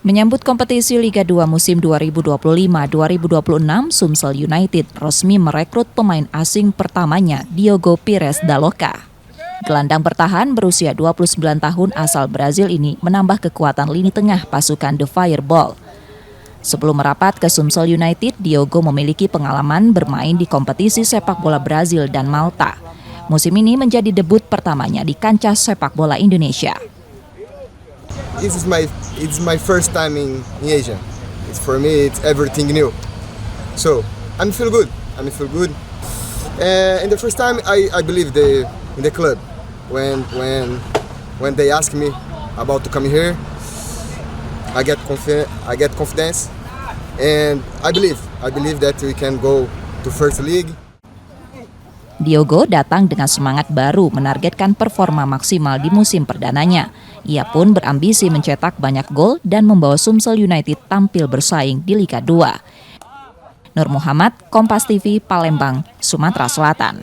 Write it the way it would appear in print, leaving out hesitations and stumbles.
Menyambut kompetisi Liga 2 musim 2025-2026, Sumsel United resmi merekrut pemain asing pertamanya, Diogo Pires da Loca. Gelandang bertahan berusia 29 tahun asal Brazil ini menambah kekuatan lini tengah pasukan The Fireball. Sebelum merapat ke Sumsel United, Diogo memiliki pengalaman bermain di kompetisi sepak bola Brazil dan Malta. Musim ini menjadi debut pertamanya di kancah sepak bola Indonesia. It's my first time in Asia. For me, it's everything new. So I feel good. And the first time, I believe in the club. When they ask me about to come here, I get confidence, and I believe that we can go to first league. Diogo datang dengan semangat baru menargetkan performa maksimal di musim perdananya. Ia pun berambisi mencetak banyak gol dan membawa Sumsel United tampil bersaing di Liga 2. Nur Muhammad, Kompas TV, Palembang, Sumatera Selatan.